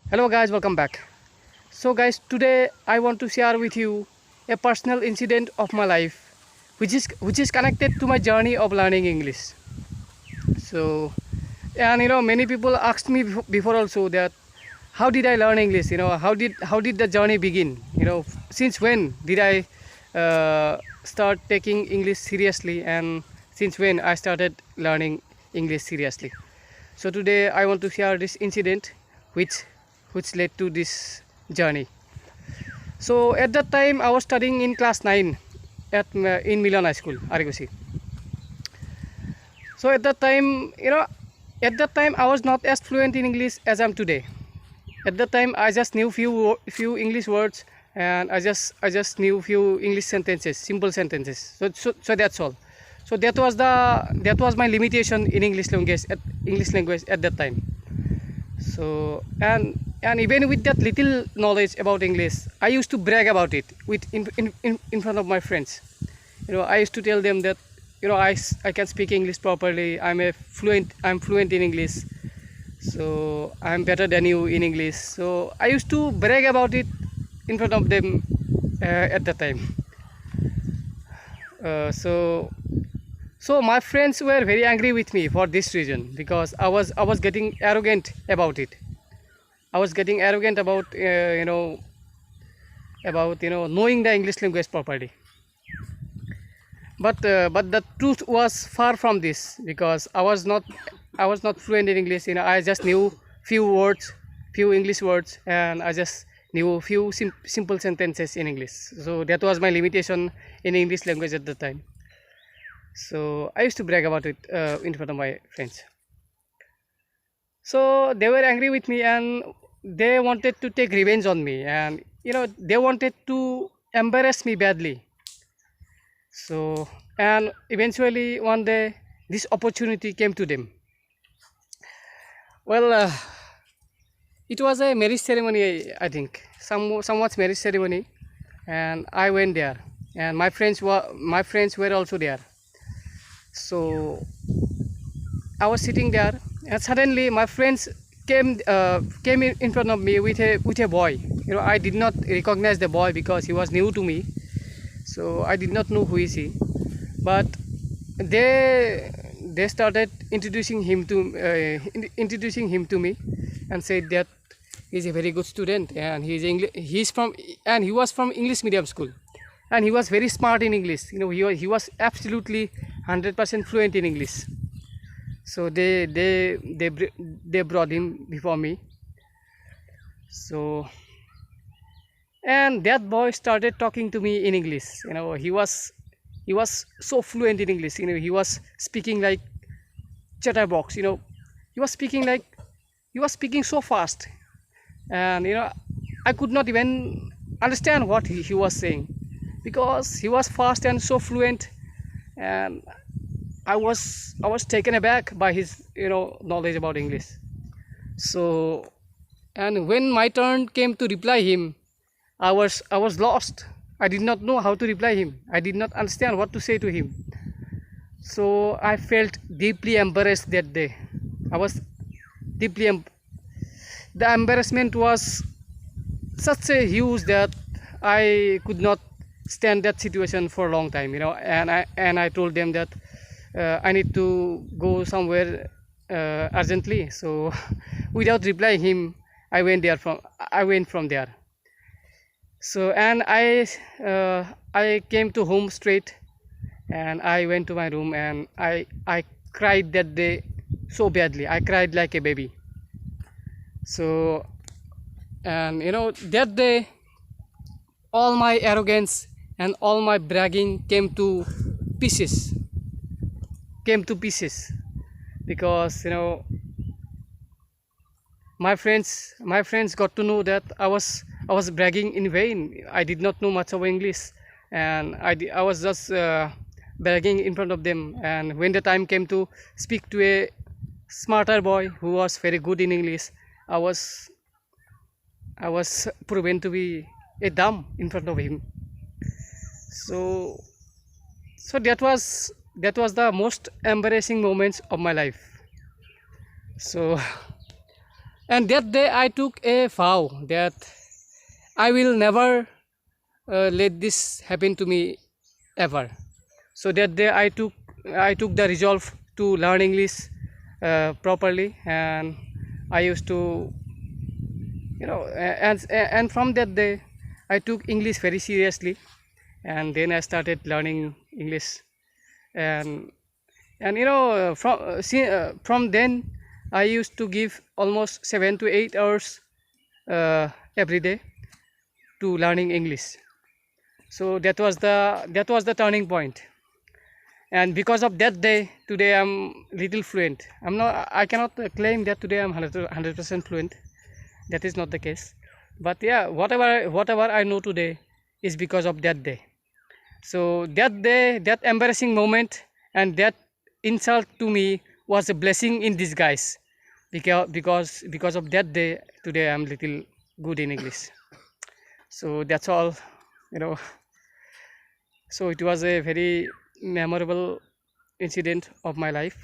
Hello guys, welcome back. So guys, today I want to share with you a personal incident of my life which is connected to my journey of learning English. So and many people asked me before also that how did I learn English? How did the journey begin? Since when did I start taking English seriously, and since when I started learning English seriously. So today I want to share this incident which which led to this journey. So at that time I was studying in class 9 in Milan High School, Argosy. So at that time I was not as fluent in English as I'm today. At that time I just knew few English words, and I just knew few English sentences, simple sentences. So that's all. So that was my limitation in English language at that time. So and even with that little knowledge about English, I used to brag about it in front of my friends. I used to tell them that I can speak English properly. I'm fluent in English. So I'm better than you in English. So I used to brag about it in front of them at that time. So my friends were very angry with me for this reason, because I was getting arrogant about it. I was getting arrogant about knowing the English language properly. But the truth was far from this, because I was not fluent in English. I just knew few words, few English words, and I just knew few simple sentences in English. So that was my limitation in English language at the time. So I used to brag about it in front of my friends. So they were angry with me, and they wanted to take revenge on me, and they wanted to embarrass me badly. So and eventually one day this opportunity came to them. Well, it was a marriage ceremony, I think, somewhat marriage ceremony, and I went there, and my friends were also there. So I was sitting there, and suddenly my friends came in front of me with a boy. I did not recognize the boy because he was new to me, so I did not know who is he. But they started introducing him to me, and said that he's a very good student, and he was from English medium school, and he was very smart in English. He was absolutely 100% fluent in English. So they brought him before me. So and that boy started talking to me in English. He was so fluent in English. He was speaking like chatterbox. He was speaking so fast, and I could not even understand what he was saying, because he was fast and so fluent. And I was taken aback by his knowledge about English. So and when my turn came to reply him, I was lost. I did not know how to reply him. I did not understand what to say to him. So I felt deeply embarrassed that day. I was deeply the embarrassment was such a huge that I could not stand that situation for a long time. And I told them that I need to go somewhere urgently. So without replying him, I went from there. So and I came to home straight, and I went to my room, and I cried that day so badly. I cried like a baby. So and that day all my arrogance and all my bragging pieces came to pieces, because my friends got to know that I was bragging in vain. I did not know much of English, and I was just bragging in front of them. And when the time came to speak to a smarter boy who was very good in English, I was I was proven to be a dumb in front of him. So that was the most embarrassing moments of my life. So And that day I took a vow that I will never let this happen to me ever. So that day I took the resolve to learn English properly, and I used to, and from that day I took English very seriously, and then I started learning English. and from then I used to give almost 7 to 8 hours every day to learning English. So that was the turning point. And because of that day, today I'm little fluent. I cannot claim that today I'm 100% fluent. That is not the case. But yeah, whatever I know today is because of that day. So that day, that embarrassing moment, and that insult to me was a blessing in disguise. Because of that day, today I'm little good in English. So that's all, you know. So it was a very memorable incident of my life.